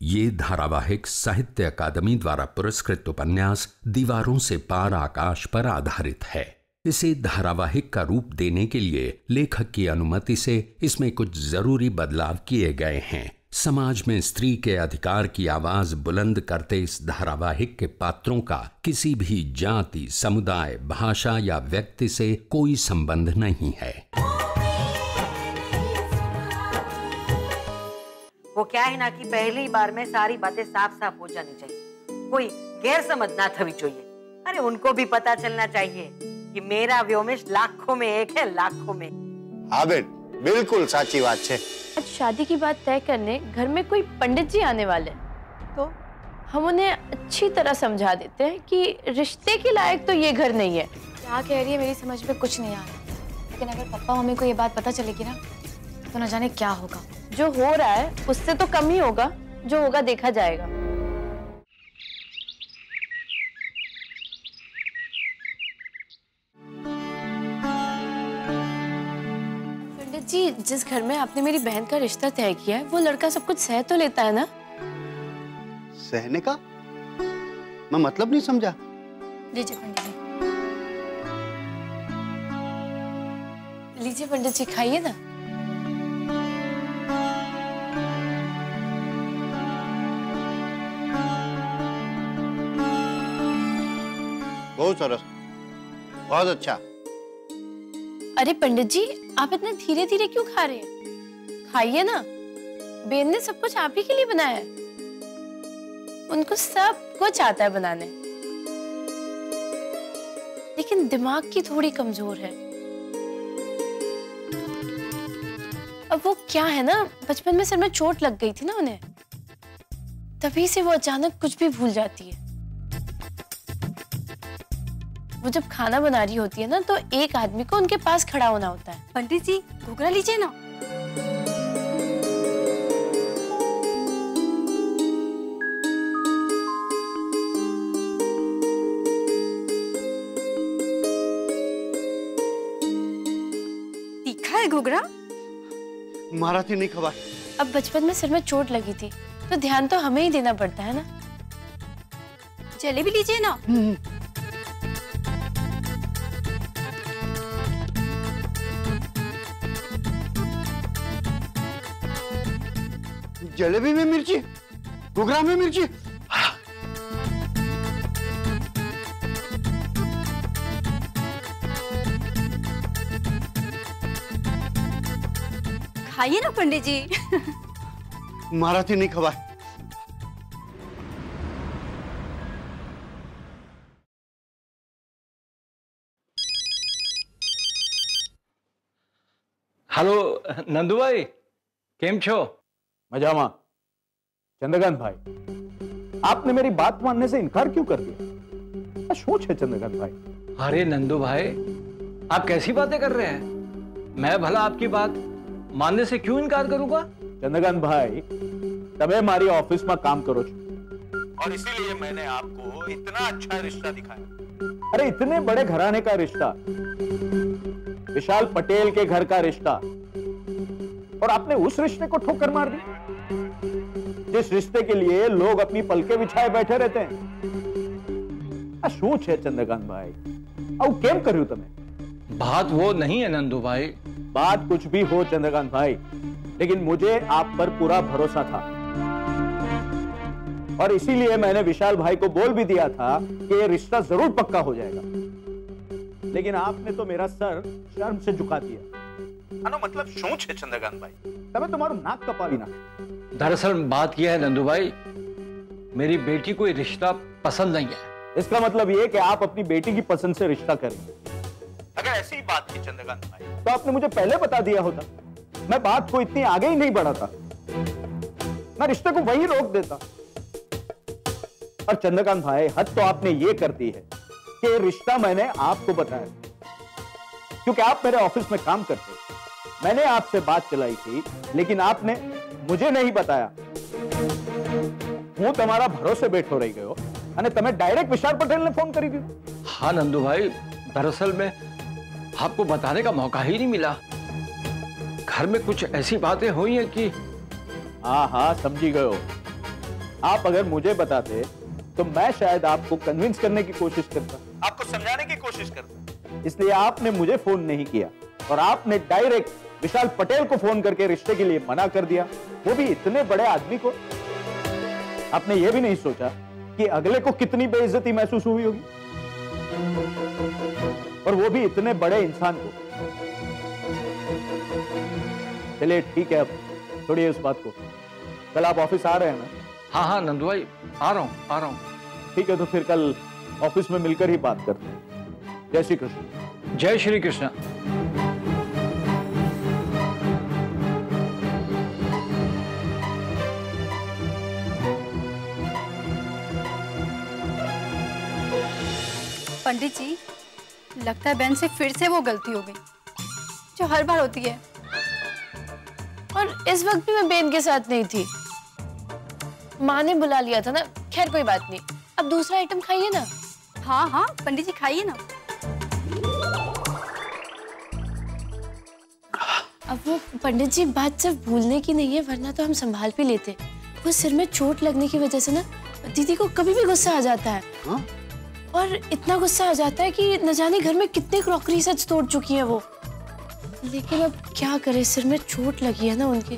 ये धारावाहिक साहित्य अकादमी द्वारा पुरस्कृत उपन्यास दीवारों से पार आकाश पर आधारित है। इसे धारावाहिक का रूप देने के लिए लेखक की अनुमति से इसमें कुछ जरूरी बदलाव किए गए हैं। समाज में स्त्री के अधिकार की आवाज बुलंद करते इस धारावाहिक के पात्रों का किसी भी जाति, समुदाय, भाषा या व्यक्ति से कोई संबंध नहीं है। वो क्या है ना कि पहली बार में सारी बातें साफ साफ हो जानी चाहिए, कोई गैर समझ ना थवी चाहिए। अरे उनको भी पता चलना चाहिए कि मेरा व्योमेश लाखों में एक है, लाखों में। हाँ बेट, बिल्कुल साची बात है। आज शादी की बात तय करने घर में कोई पंडित जी आने वाले, तो हम उन्हें अच्छी तरह समझा देते हैं कि रिश्ते के लायक तो ये घर नहीं है। क्या कह रही है मेरी समझ में कुछ नहीं आ रहा, लेकिन अगर पापा मम्मी को ये बात पता चलेगी ना तो न जाने क्या होगा। जो हो रहा है उससे तो कम ही होगा, जो होगा देखा जाएगा। पंडित जी, जिस घर में आपने मेरी बहन का रिश्ता तय किया है वो लड़का सब कुछ सह तो लेता है ना? सहने का? मैं मतलब नहीं समझा। लीजिए पंडित जी। लीजिए पंडित जी, खाइए ना। बहुत सरस, बहुत अच्छा। अरे पंडित जी, आप इतने धीरे धीरे क्यों खा रहे हैं? खाइए ना, बेन ने सब कुछ आप ही के लिए बनाया है। उनको सब कुछ आता है बनाने, लेकिन दिमाग की थोड़ी कमजोर है। अब वो क्या है ना, बचपन में सिर में चोट लग गई थी ना उन्हें, तभी से वो अचानक कुछ भी भूल जाती है। वो जब खाना बना रही होती है ना तो एक आदमी को उनके पास खड़ा होना होता है। पंडित जी, घुघरा लीजिए ना। तीखा है घुघरा? महाराज नहीं खबर। अब बचपन में सिर में चोट लगी थी तो ध्यान तो हमें ही देना पड़ता है ना। जलेबी लीजिए ना। जलेबी में मिर्ची, घुघरा में मिर्ची। खाइए ना पंडित जी। महाराज नहीं खबर। हेलो नंदू भाई, केम छो? मजामा। चंद्रकांत भाई, आपने मेरी बात मानने से इनकार क्यों कर दिया? क्या सोच है चंद्रकांत भाई? अरे नंदू भाई, आप कैसी बातें कर रहे हैं? मैं भला आपकी बात मानने से क्यों इनकार करूंगा? चंद्रकांत भाई, तबे हमारी ऑफिस में काम करो और इसीलिए मैंने आपको इतना अच्छा रिश्ता दिखाया। अरे इतने बड़े घराने का रिश्ता, विशाल पटेल के घर का रिश्ता, और आपने उस रिश्ते को ठोकर मार दी जिस रिश्ते के लिए लोग अपनी पलके बिछाए बैठे रहते हैं। શું છે चंद्रकांत भाई? आउ केम કર્યું તમે? बात वो नहीं है नंदू भाई। बात कुछ भी हो चंद्रकांत भाई, लेकिन मुझे आप पर पूरा भरोसा था और इसीलिए मैंने विशाल भाई को बोल भी दिया था कि ये रिश्ता जरूर पक्का हो जाएगा, लेकिन आपने तो मेरा सर शर्म से झुका दिया। आनो मतलब શું છે चंद्रकांत भाई? તમે તમારું નાક કપાવી નાખો। दरअसल बात यह है नंदू भाई, मेरी बेटी को ये रिश्ता पसंद नहीं है। इसका मतलब ये कि आप अपनी बेटी की पसंद से रिश्ता करेंगे। अगर ऐसी बात थी चंद्रकांत भाई, तो आपने मुझे पहले बता दिया होता, मैं बात को इतनी आगे ही नहीं बढ़ाता, मैं रिश्ते को वहीं रोक देता। और चंद्रकांत भाई, हद तो आपने ये कर दी है कि रिश्ता मैंने आपको बताया, क्योंकि आप मेरे ऑफिस में काम करते हैं। मैंने आपसे बात चलाई थी, लेकिन आपने मुझे नहीं बताया। હું તમારા ભરોસે બેઠો રહી ગયો અને તમે ડાયરેક્ટ વિશાલ પટેલને ફોન કરી દીધો। हाँ नंदू भाई, दरअसल में आपको बताने का मौका ही नहीं मिला। घर में कुछ ऐसी बातें हुई हैं कि हाँ हाँ समझी गयो। आप अगर मुझे बताते तो मैं शायद आपको कन्विंस करने की कोशिश करता, आपको समझाने की कोशिश करता। इसलिए आपने मुझे फोन नहीं किया और आपने डायरेक्ट विशाल पटेल को फोन करके रिश्ते के लिए मना कर दिया, वो भी इतने बड़े आदमी को। आपने ये भी नहीं सोचा कि अगले को कितनी बेइज्जती महसूस हुई होगी, और वो भी इतने बड़े इंसान को। चलिए ठीक है, अब छोड़िए उस बात को। कल आप ऑफिस आ रहे हैं ना? हाँ हाँ नंदू भाई, आ रहा हूँ। ठीक है, तो फिर कल ऑफिस में मिलकर ही बात करते हैं। जय श्री कृष्ण। जय श्री कृष्ण। पंडित जी, लगता है बहन से फिर से वो गलती हो गई जो हर बार होती है। और इस वक्त भी मैं बेन के साथ नहीं थी, माँ ने बुला लिया था ना। खैर कोई बात नहीं, अब दूसरा आइटम खाइए ना। हाँ हाँ पंडित जी, खाइए ना। अब वो पंडित जी बात सिर्फ भूलने की नहीं है, वरना तो हम संभाल भी लेते। वो सिर में चोट लगने की वजह से ना दीदी को कभी भी गुस्सा आ जाता है। हाँ? और इतना गुस्सा आ जाता है कि न जाने घर में कितने क्रॉकरी सच तोड़ चुकी है वो। लेकिन अब क्या करे, सिर में चोट लगी है ना उनके।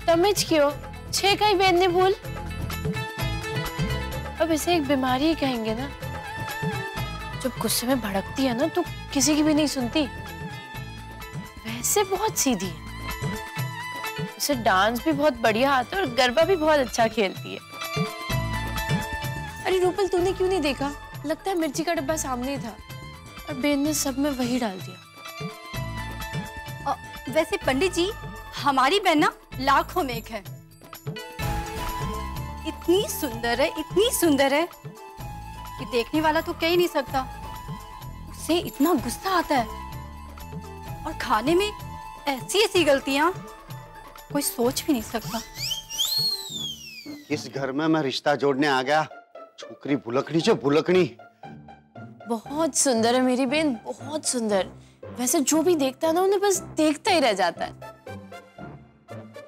तमिज क्यों, 6 का ही बेन ने भूल। अब इसे एक बीमारी ही कहेंगे ना। जब गुस्से में भड़कती है ना तो किसी की भी नहीं सुनती। वैसे बहुत सीधी है, उसे डांस भी बहुत बढ़िया आता है और गरबा भी बहुत अच्छा खेलती है। अरे रूपल, तूने क्यों नहीं देखा? लगता है मिर्ची का डब्बा सामने ही था और बेन ने सब में वही डाल दिया। वैसे पंडित जी, हमारी बहन ना लाखों में एक है। इतनी सुंदर है कि देखने वाला तो कह ही नहीं सकता। उसे इतना गुस्सा आता है और खाने में ऐसी ऐसी गलतियां कोई सोच भी नहीं सकता। इस घर में मैं रिश्ता जोड़ने आ गया, छोकरी भुलकनी जो भुलकनी। बहुत सुंदर है मेरी बहन, बहुत सुंदर। वैसे जो भी देखता है ना उन्हें बस देखता ही रह जाता है।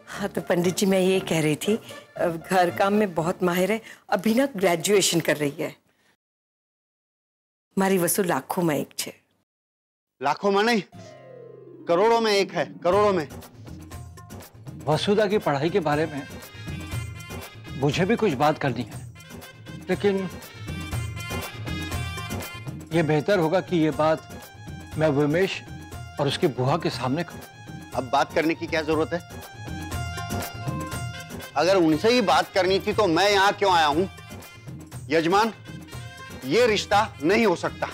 हाँ तो पंडित जी, मैं ये कह रही थी, घर काम में बहुत माहिर है, अभी ना ग्रेजुएशन कर रही है। मारी वसु लाखों में एक है। लाखों में नहीं, करोड़ों में एक है, करोड़ों में। वसुधा की पढ़ाई के बारे में मुझे भी कुछ बात करनी है, लेकिन ये बेहतर होगा कि ये बात मैं विमेश और उसकी बुआ के सामने करूं। अब बात करने की क्या जरूरत है? अगर उनसे ही बात करनी थी तो मैं यहां क्यों आया हूं? यजमान, ये रिश्ता नहीं हो सकता।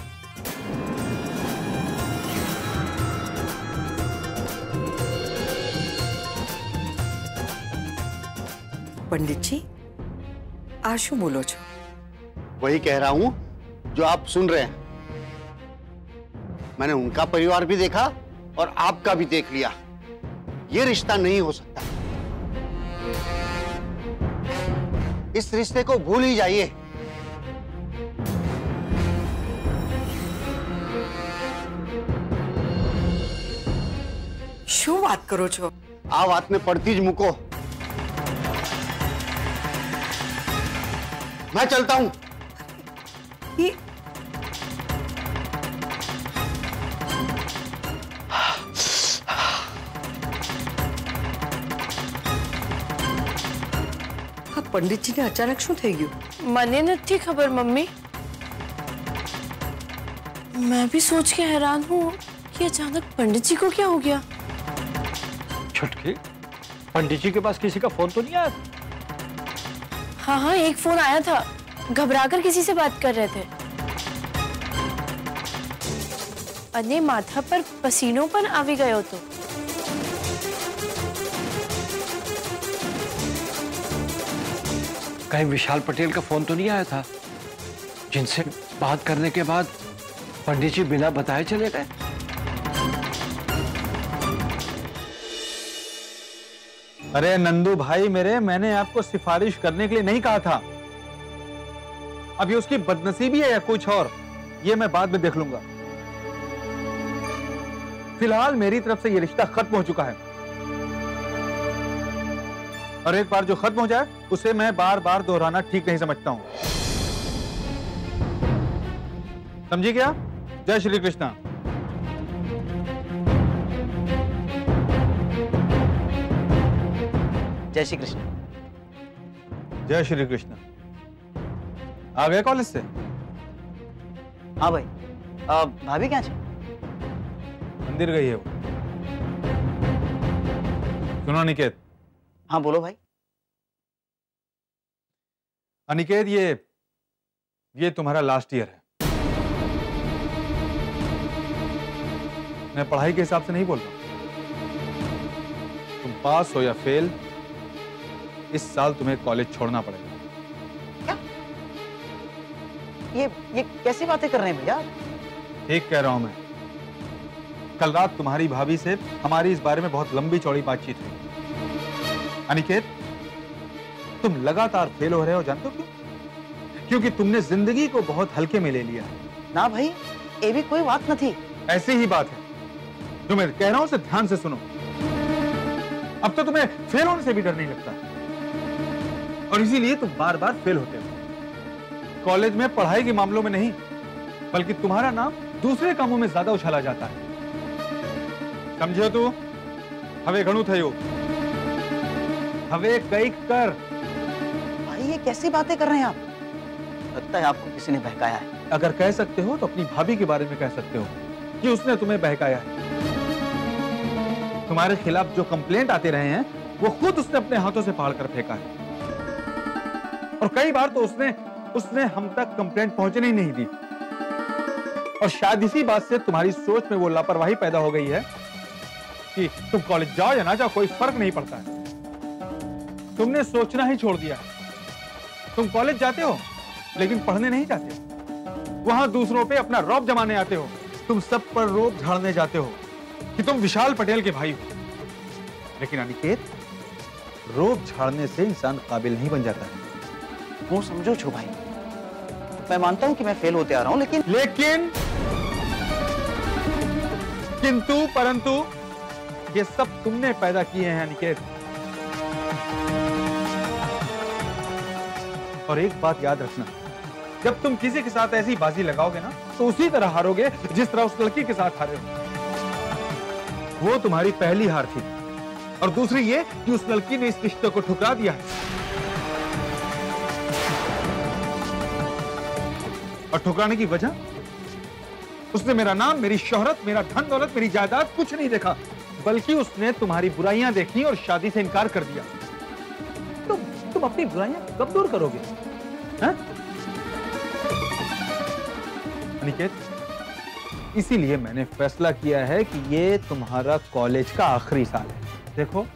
पंडित जी, आशु बोलो छो। वही कह रहा हूं जो आप सुन रहे हैं। मैंने उनका परिवार भी देखा और आपका भी देख लिया। ये रिश्ता नहीं हो सकता। इस रिश्ते को भूल ही जाइए। શું વાત કરો છો? આ વાતને પડતી જ મૂકો। मैं चलता हूं। ये पंडित जी ने अचानक शू થઈ ગયું? मने नहीं खबर मम्मी। मैं भी सोच के हैरान हूँ कि अचानक पंडित जी को क्या हो गया। छुटकी, पंडित जी के पास किसी का फोन तो नहीं आया? हाँ हाँ, एक फोन आया था, घबराकर किसी से बात कर रहे थे। अन्य माथा पर पसीनों पर आवी गयो तो। कहीं विशाल पटेल का फोन तो नहीं आया था, जिनसे बात करने के बाद पंडित जी बिना बताए चले गए? अरे नंदू भाई मेरे, मैंने आपको सिफारिश करने के लिए नहीं कहा था। अब ये उसकी बदनसीबी है या कुछ और, ये मैं बाद में देख लूंगा। फिलहाल मेरी तरफ से ये रिश्ता खत्म हो चुका है और एक बार जो खत्म हो जाए उसे मैं बार बार दोहराना ठीक नहीं समझता हूं। समझी क्या? जय श्री कृष्णा। जय श्री कृष्ण। जय श्री कृष्ण। आ गए कॉलेज से? हाँ भाई। भाभी क्या? मंदिर गई है वो। सुनो अनिकेत। हाँ बोलो भाई। अनिकेत, ये तुम्हारा लास्ट ईयर है। मैं पढ़ाई के हिसाब से नहीं बोल रहा। तुम पास हो या फेल, इस साल तुम्हें कॉलेज छोड़ना पड़ेगा। क्या? ये कैसी बातें कर रहे हैं भैया? ठीक कह रहा हूं मैं। कल रात तुम्हारी भाभी से हमारी इस बारे में बहुत लंबी चौड़ी बातचीत हुई। अनिकेत, तुम लगातार फेल हो रहे हो, जानते हो क्यों? क्योंकि तुमने जिंदगी को बहुत हल्के में ले लिया है। ना भाई, ये भी कोई बात न थी। ऐसी ही बात है। जो मैं कह रहा हूं उसे ध्यान से सुनो। अब तो तुम्हें फेल होने से भी डर नहीं लगता, और इसीलिए तुम बार बार फेल होते हो। कॉलेज में पढ़ाई के मामलों में नहीं, बल्कि तुम्हारा नाम दूसरे कामों में ज्यादा उछाला जाता है। समझो? तू हवे घणु थयो, हवे कई कर। भाई ये कैसी बातें कर रहे हैं आप? लगता है आपको किसी ने बहकाया है। अगर कह सकते हो तो अपनी भाभी के बारे में कह सकते हो कि उसने तुम्हें बहकाया है। तुम्हारे खिलाफ जो कंप्लेंट आते रहे हैं वो खुद उसने अपने हाथों से फाड़ कर फेंका है, और कई बार तो उसने हम तक कंप्लेंट पहुंचने ही नहीं दी। और शायद इसी बात से तुम्हारी सोच में वो लापरवाही पैदा हो गई है कि तुम कॉलेज जाओ या ना जाओ कोई फर्क नहीं पड़ता है। तुमने सोचना ही छोड़ दिया है। तुम कॉलेज जाते हो लेकिन पढ़ने नहीं जाते। वहां दूसरों पे अपना रौब जमाने आते हो। तुम सब पर रौब झाड़ने जाते हो कि तुम विशाल पटेल के भाई हो। लेकिन अनिकेत, रौब झाड़ने से इंसान काबिल नहीं बन जाता है। वो समझो छो भाई, मैं मानता हूं कि मैं फेल होते आ रहा हूं, लेकिन किंतु परंतु ये सब तुमने पैदा किए हैं अनिकेत। और एक बात याद रखना, जब तुम किसी के साथ ऐसी बाजी लगाओगे ना, तो उसी तरह हारोगे जिस तरह उस लड़की के साथ हारे हो। वो तुम्हारी पहली हार थी, और दूसरी ये कि उस लड़की ने इस रिश्ते को ठुकरा दिया है। और ठुकराने की वजह, उसने मेरा नाम, मेरी शोहरत, मेरा धन दौलत, मेरी जायदाद कुछ नहीं देखा, बल्कि उसने तुम्हारी बुराइयां देखी और शादी से इनकार कर दिया। तुम अपनी बुराइयां कब दूर करोगे? हाँ? अनिकेत, इसीलिए मैंने फैसला किया है कि ये तुम्हारा कॉलेज का आखिरी साल है। देखो,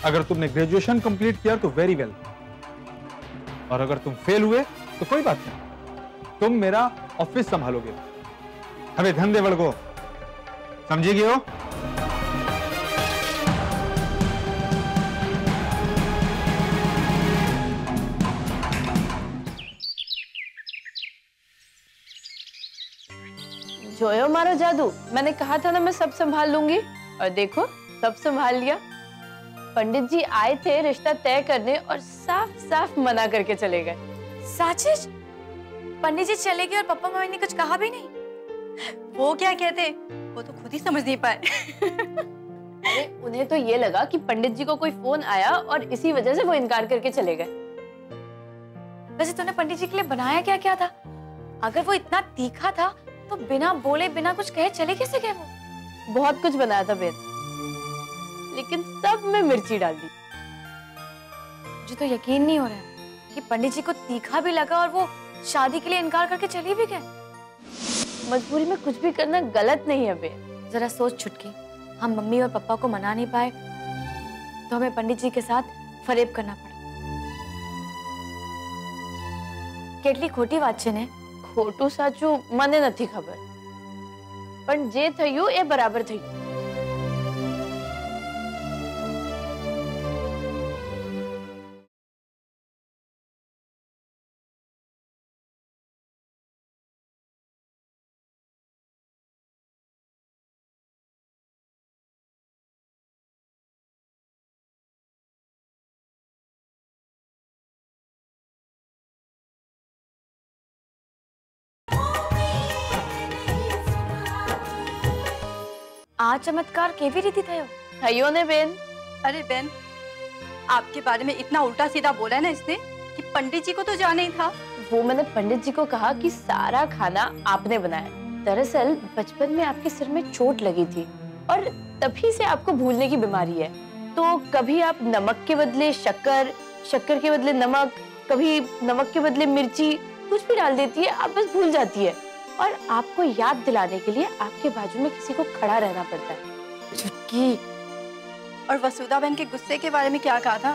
अगर तुमने ग्रेजुएशन कंप्लीट किया तो वेरी वेल, और अगर तुम फेल हुए तो कोई बात नहीं, तुम मेरा ऑफिस संभालोगे। हमें धंधे बढ़ो, समझी गए हो? जोयो मारो जादू, मैंने कहा था ना मैं सब संभाल लूंगी, और देखो सब संभाल लिया। पंडित जी आए थे रिश्ता तय करने और साफ साफ मना करके चले गए। साचिश, पंडित जी चले गए और पापा मम्मी ने कुछ कहा भी नहीं? वो क्या कहते, वो तो खुद ही समझ नहीं पाए। अरे उन्हें तो ये लगा कि पंडित जी को कोई फोन आया और इसी वजह से वो इनकार करके चले गए। वैसे तूने पंडित जी के लिए बनाया क्या क्या था? अगर वो इतना तीखा था तो बिना बोले बिना कुछ कहे चले कैसे गए? वो बहुत कुछ बनाया था बेन, लेकिन सब में मिर्ची डाल दी। मुझे तो यकीन नहीं हो रहा है कि पंडित जी को तीखा भी लगा और वो शादी के लिए इनकार करके चले भी गए। मजबूरी में कुछ भी करना गलत नहीं है बेन। जरा सोच छुटकी, हम मम्मी और पापा को मना नहीं पाए तो हमें पंडित जी के साथ फरेब करना पड़ा। કેટલી ખોટી વાત છે ને? ખોટું સાચું મને નથી ખબર, પણ જે થયું એ બરાબર થયું। આ ચમત્કાર કેવી રીતે થયો? થયો ને બેન। अरे बहन, आपके बारे में इतना उल्टा सीधा बोला है ना इसने कि पंडित जी को तो जाना ही था। वो मैंने पंडित जी को कहा कि सारा खाना आपने बनाया। दरअसल बचपन में आपके सिर में चोट लगी थी और तभी से आपको भूलने की बीमारी है। तो कभी आप नमक के बदले शक्कर, शक्कर के बदले नमक, कभी नमक के बदले मिर्ची, कुछ भी डाल देती है, आप बस भूल जाती है। और आपको याद दिलाने के लिए आपके बाजू में किसी को खड़ा रहना पड़ता है। छुटकी, और वसुधा बहन के गुस्से के बारे में क्या कहा था,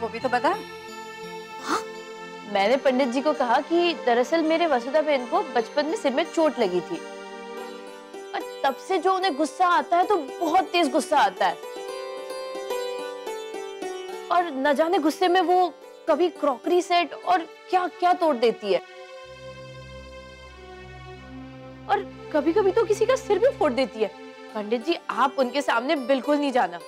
वो भी तो बता। हाँ? मैंने पंडित जी को कहा कि दरअसल मेरे वसुधा बहन को बचपन में सिर में चोट लगी थी और तब से जो उन्हें गुस्सा आता है तो बहुत तेज गुस्सा आता है। और न जाने गुस्से में वो कभी क्रॉकरी सेट और क्या क्या तोड़ देती है और कभी कभी तो किसी का सिर भी फोड़ देती है। पंडित जी, आप उनके सामने बिल्कुल नहीं जाना।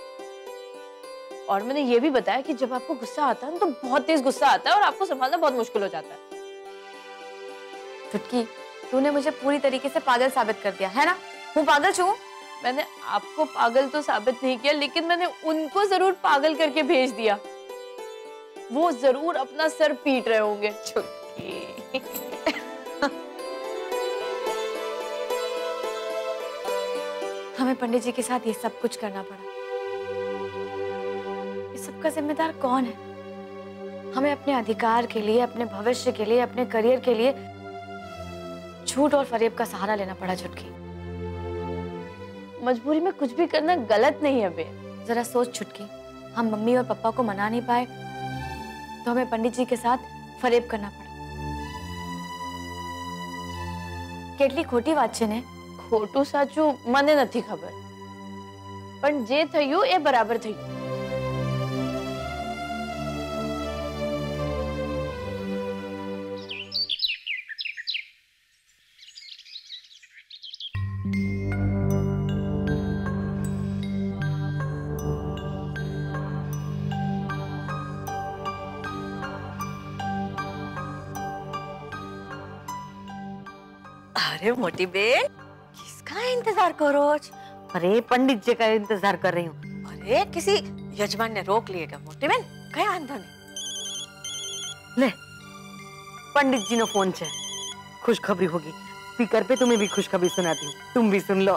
और मैंने ये भी बताया कि जब आपको गुस्सा आता है तो बहुत तेज गुस्सा आता है और आपको संभालना बहुत मुश्किल हो जाता है। चुटकी, तूने मुझे पूरी तरीके से पागल साबित कर दिया है ना? हूँ पागल छू? मैंने आपको पागल तो साबित नहीं किया, लेकिन मैंने उनको जरूर पागल करके भेज दिया। वो जरूर अपना सर पीट रहे होंगे। चुटकी, हमें पंडित जी के साथ ये सब कुछ करना पड़ा। इस सब का जिम्मेदार कौन है? हमें अपने अधिकार के लिए, अपने भविष्य के लिए, अपने करियर के लिए झूठ और फरेब का सहारा लेना पड़ा। छुटकी, मजबूरी में कुछ भी करना गलत नहीं है बे। जरा सोच छुटकी, हम मम्मी और पापा को मना नहीं पाए तो हमें पंडित जी के साथ फरेब करना पड़ा। કેટલી ખોટી વાત છે ને? ખોટું સાચું મને નથી ખબર, પણ જે થયું એ બરાબર થયું। अरे मोटी बेन, किसका इंतजार करो? अरे पंडित जी का इंतजार कर रही हूँ। अरे किसी यजमान ने रोक लिएगा मोटी बेन, कहीं वांधो नहीं। ले, पंडित जी ने फोन छे, खुशखबरी होगी। स्पीकर पे तुम्हें भी खुशखबरी सुनाती हूँ, तुम भी सुन लो।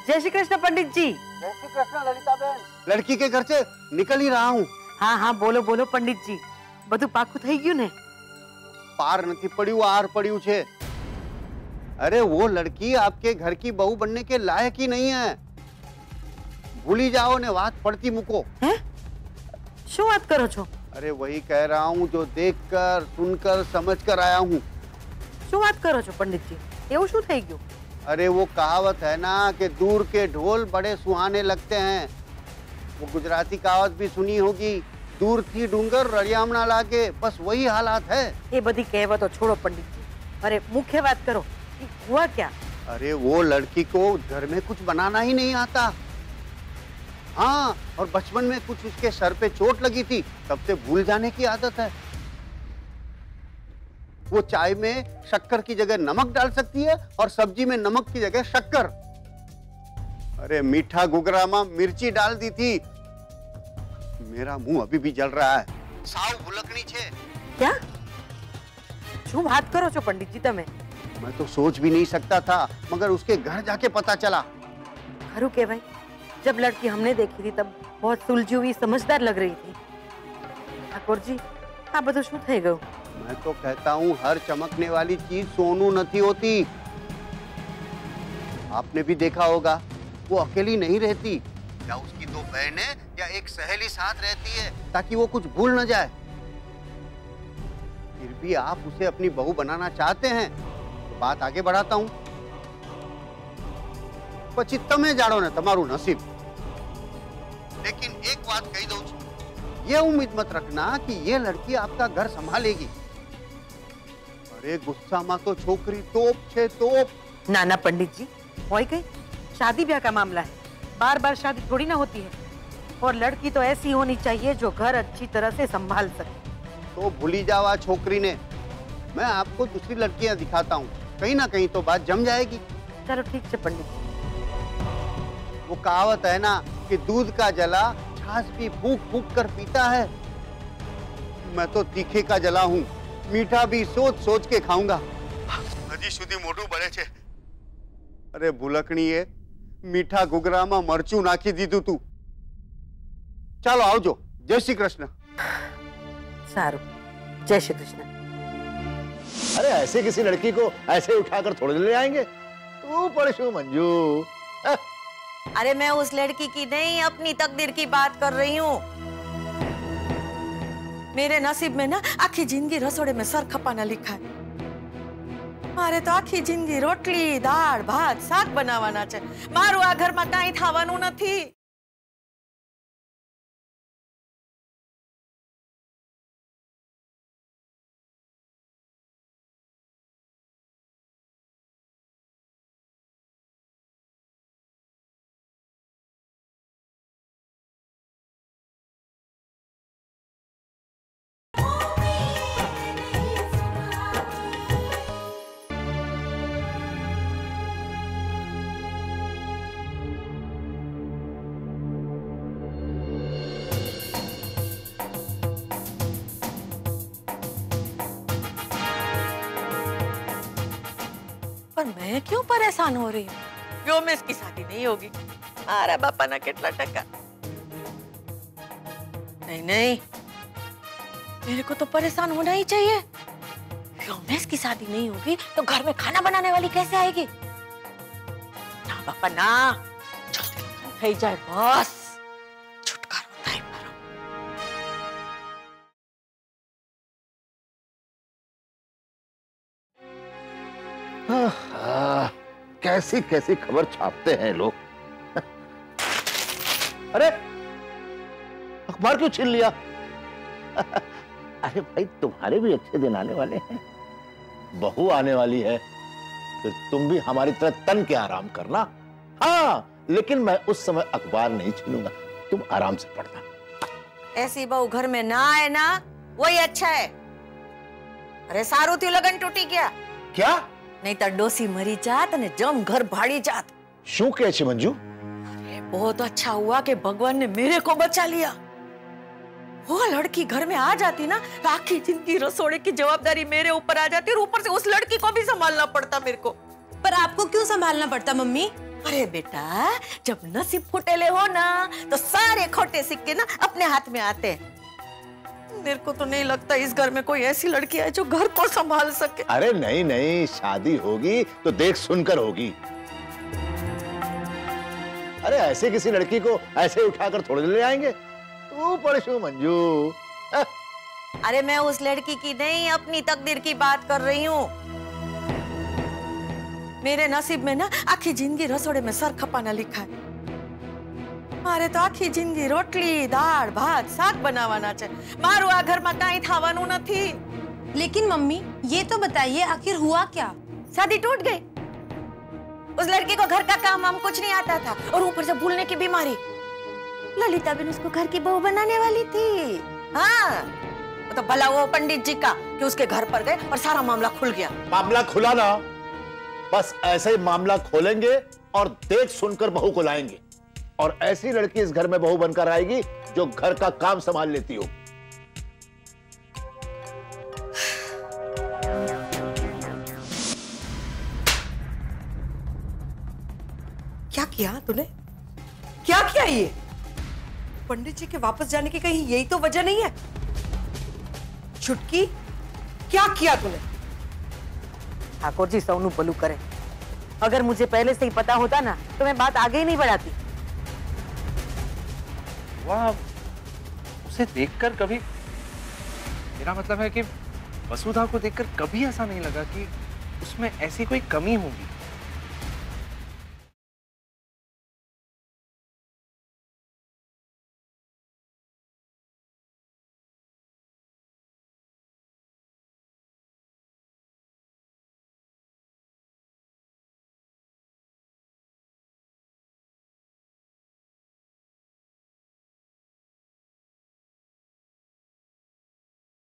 जय श्री कृष्ण पंडित जी। जय श्री कृष्ण ललिता बहन। लड़की के घर से निकल ही रहा हूँ। हाँ हाँ, बोलो बोलो पंडित जी, બધું પાકું થઈ ગયું ને? पार नहीं पड़ू, आर पड़ू छे। अरे वो लड़की आपके घर की बहू बनने के लायक ही नहीं है। भूली जाओ ने बात पड़ती मुको। हैं? शू बात करो छो? अरे वही कह रहा हूँ जो देखकर, सुनकर, समझकर आया हूँ। शू बात करो छो पंडित जी? एवं शू થઈ ગયું? अरे वो कहावत है ना कि दूर के ढोल बड़े सुहाने लगते हैं। वो गुजराती कहावत भी सुनी होगी, दूर थी डूंगर रड़ियामणा लागे। बस वही हालात है। ये बड़ी कहावत छोड़ो पंडित जी, अरे मुख्य बात करो कि हुआ क्या? अरे वो लड़की को घर में कुछ बनाना ही नहीं आता। हाँ, और बचपन में कुछ उसके सर पे चोट लगी थी, तब से भूल जाने की आदत है। वो चाय में शक्कर की जगह नमक डाल सकती है और सब्जी में नमक की जगह शक्कर। अरे मीठा घुघरा में मिर्ची डाल दी थी। मेरा मुंह अभी भी जल रहा है। साव भुलकनी छे। क्या? शू बात करो छो पंडित जी तमे? मैं तो सोच भी नहीं सकता था, मगर उसके घर जाके पता चला। खरू के भाई, जब लड़की हमने देखी थी तब बहुत सुलझी हुई, समझदार लग रही थी। ठाकुर जी, आ बधु शू થઈ ગયું? मैं तो कहता हूँ हर चमकने वाली चीज सोनू नहीं होती। आपने भी देखा होगा, वो अकेली नहीं रहती, या उसकी दो बहनें या एक सहेली साथ रहती है ताकि वो कुछ भूल न जाए। फिर भी आप उसे अपनी बहू बनाना चाहते हैं तो बात आगे बढ़ाता हूँ। પછી તમે જાણો ને તમારું નસીબ। लेकिन एक बात कही दो, ये उम्मीद मत रखना कि ये लड़की आपका घर संभालेगी। अरे गुस्सा में तो छोकरी तोप छे, तोप। ना ना पंडित जी, होई गई, शादी ब्याह का मामला है, बार बार शादी थोड़ी ना होती है। और लड़की तो ऐसी होनी चाहिए जो घर अच्छी तरह से संभाल सके। तो भूली जावा छोकरी ने। मैं आपको दूसरी लड़कियां दिखाता हूँ, कहीं ना कहीं तो बात जम जाएगी। चलो ठीक है पंडित जी। वो कहावत है ना कि दूध का जला छाछ भी फूंक फूंक कर पीता है। मैं तो तीखे का जला हूँ, मीठा भी सोच सोच के खाऊंगा। हजी सुधी मोटू बड़े छे। अरे भूलकणीए, मीठा घुघरामा मरचू नाखी दीधुं तू। चालो आवजो। जय श्री कृष्ण। सारू, जय श्री कृष्ण। अरे ऐसे किसी लड़की को ऐसे उठाकर थोड़े ले आएंगे? तू पढ़शु मंजू। अरे मैं उस लड़की की नहीं, अपनी तकदीर की बात कर रही हूँ। मेरे नसीब में ना आखी जिंदगी रसोड़े में सर खपाना लिखा है। मारे तो आखी जिंदगी रोटली दाળ भात શાક બનાવવાના છે। મારું આ ઘરમાં કાંઈ થવાનું નથી। पर मैं क्यों परेशान हो रही हूँ? व्योमेश की शादी नहीं होगी। अरे बापा ना कितना टका। नहीं नहीं, मेरे को तो परेशान होना ही चाहिए। व्योमेश की शादी नहीं होगी तो घर में खाना बनाने वाली कैसे आएगी? ना बापा ना, जल्दी થઈ જાય बस, छुटकारो થાય मारो। कैसी कैसी खबर छापते हैं लोग। अरे अखबार क्यों छीन लिया? अरे भाई, तुम्हारे भी अच्छे दिन आने वाले हैं। बहू आने वाली है, फिर तुम भी हमारी तरह तन के आराम करना। हाँ, लेकिन मैं उस समय अखबार नहीं छीनूंगा, तुम आराम से पढ़ना। ऐसी बहू घर में ना आए ना, वही अच्छा है। अरे सारू थी लगन टूटी गया क्या? नहीं तो डोसी मरी जात ने जम घर भाड़ी जात। शू कहे छे मंजू? अरे बहुत अच्छा हुआ कि भगवान ने मेरे को बचा लिया। वो लड़की घर में आ जाती ना, आखी जिंदगी रसोड़े की जवाबदारी मेरे ऊपर आ जाती और ऊपर से उस लड़की को भी संभालना पड़ता मेरे को। पर आपको क्यों संभालना पड़ता मम्मी? अरे बेटा, जब नसीब फुटेले हो ना तो सारे खोटे सिक्के ना अपने हाथ में आते हैं। मेरे को तो नहीं लगता इस घर में कोई ऐसी लड़की है जो घर को संभाल सके। अरे नहीं नहीं, शादी होगी तो देख सुनकर होगी। अरे ऐसे किसी लड़की को ऐसे उठाकर थोड़े ले आएंगे? तू पढ़शु मंजू। अरे मैं उस लड़की की नहीं, अपनी तकदीर की बात कर रही हूँ। मेरे नसीब में ना आखी जिंदगी रसोड़े में सर खपाना लिखा है। मारे तो आखी जिंदगी रोटली दाળ भात શાક બનાવવાના છે। મારું આ ઘરમાં કાંઈ થવાનું નથી। लेकिन मम्मी, ये तो बताइए आखिर हुआ क्या? शादी टूट गई। उस लड़की को घर का काम हम कुछ नहीं आता था और ऊपर से भूलने की बीमारी। ललिता बिन उसको घर की बहू बनाने वाली थी। हाँ, तो भला वो पंडित जी का कि उसके घर पर गए और सारा मामला खुल गया। मामला खुला ना, बस ऐसे ही मामला खोलेंगे और देख सुनकर बहू को लाएंगे। और ऐसी लड़की इस घर में बहू बनकर आएगी जो घर का काम संभाल लेती हो। क्या किया तूने? क्या किया ये? पंडित जी के वापस जाने की कहीं यही तो वजह नहीं है? छुटकी, क्या किया तूने? ठाकुर जी सौनू भलू करे। अगर मुझे पहले से ही पता होता ना तो मैं बात आगे ही नहीं बढ़ाती। वाह, उसे देखकर कभी, मेरा मतलब है कि वसुधा को देखकर कभी ऐसा नहीं लगा कि उसमें ऐसी कोई कमी होगी।